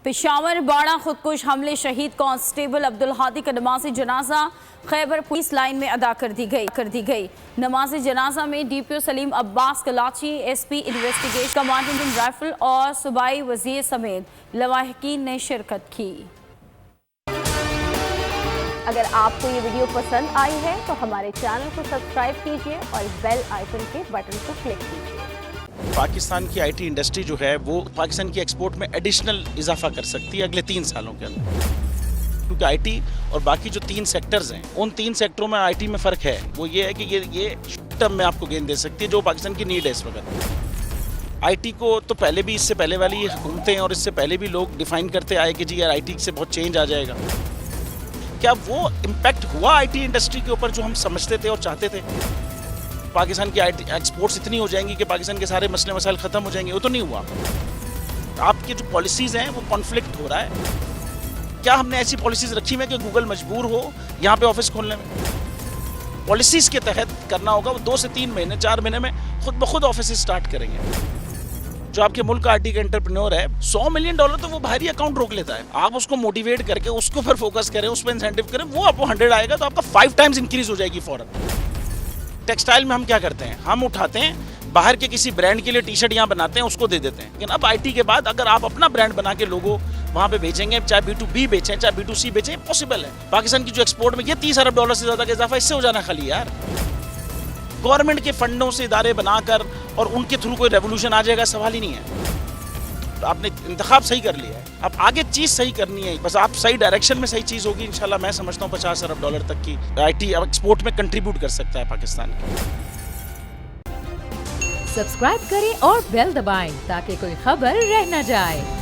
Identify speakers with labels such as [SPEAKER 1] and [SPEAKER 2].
[SPEAKER 1] पेशावर बाड़ा खुदकुश हमले शहीद कांस्टेबल अब्दुल हादी का नमाज जनाजा खैबर पुलिस लाइन में अदा कर दी गई। नमाज जनाजा में DPO Salim Abbas Kalachi, SP investigation, commandant इन राइफल और सूबाई वजीर समेत लवाहिकीन ने शिरकत की। अगर आपको ये वीडियो पसंद आई है तो हमारे चैनल को सब्सक्राइब कीजिए और बेल आइकन के बटन को क्लिक कीजिए।
[SPEAKER 2] पाकिस्तान की आईटी इंडस्ट्री जो है वो पाकिस्तान की एक्सपोर्ट में एडिशनल इजाफा कर सकती है अगले 3 सालों के अंदर, क्योंकि आईटी और बाकी जो 3 सेक्टर्स हैं उन 3 सेक्टरों में आईटी में फ़र्क है। वो ये है कि ये शॉर्ट टर्म में आपको गेन दे सकती है जो पाकिस्तान की नीड है इस वक्त। आईटी को तो पहले भी, इससे पहले वाली हुकूमतें और इससे पहले भी लोग डिफाइन करते आए कि जी यार आईटी से बहुत चेंज आ जाएगा। क्या वो इम्पैक्ट हुआ आईटी इंडस्ट्री के ऊपर जो हम समझते थे और चाहते थे? पाकिस्तान की आईटी एक्सपोर्ट्स इतनी हो जाएंगी कि पाकिस्तान के सारे मसले मसाइल ख़त्म हो जाएंगे, वो तो नहीं हुआ। आपकी जो पॉलिसीज़ हैं वो कॉन्फ्लिक्ट हो रहा है। क्या हमने ऐसी पॉलिसीज़ रखी हुई है कि गूगल मजबूर हो यहाँ पे ऑफिस खोलने में? पॉलिसीज़ के तहत करना होगा। वो 2 से 3 महीने 4 महीने में खुद ब खुद ऑफिस स्टार्ट करेंगे। जो आपके मुल्क का आईटी का एंटरप्रेन्योर है, $100 मिलियन तो वो बाहरी अकाउंट रोक लेता है। आप उसको मोटिवेट करके उसको फिर फोकस करें, उस पर इंसेंटिव करें, वो आपको 100 आएगा तो आपका 5 टाइम्स इंक्रीज हो जाएगी फौरन। टेक्सटाइल में हम क्या करते हैं, हम उठाते हैं बाहर के किसी ब्रांड के लिए टी शर्ट यहाँ बनाते हैं, उसको दे देते हैं। लेकिन अब आईटी के बाद अगर आप अपना ब्रांड बना के लोगो वहाँ पे बेचेंगे, चाहे B2B बेचें चाहे B2C बेचें, पॉसिबल है। पाकिस्तान की जो एक्सपोर्ट में ये $30 अरब से ज़्यादा का इजाफा इससे हो जाना खाली यार। गवर्नमेंट के फंडों से इदारे बनाकर और उनके थ्रू कोई रेवोल्यूशन आ जाएगा, सवाल ही नहीं है। तो आपने इंतखाब सही कर लिया है, अब आगे चीज़ सही करनी है, बस आप सही डायरेक्शन में सही चीज़ होगी इंशाल्लाह। मैं समझता हूँ $50 अरब तक की आईटी अब एक्सपोर्ट में कंट्रीब्यूट कर सकता है पाकिस्तान।
[SPEAKER 3] सब्सक्राइब करें और बेल दबाएं ताकि कोई खबर रह न जाए।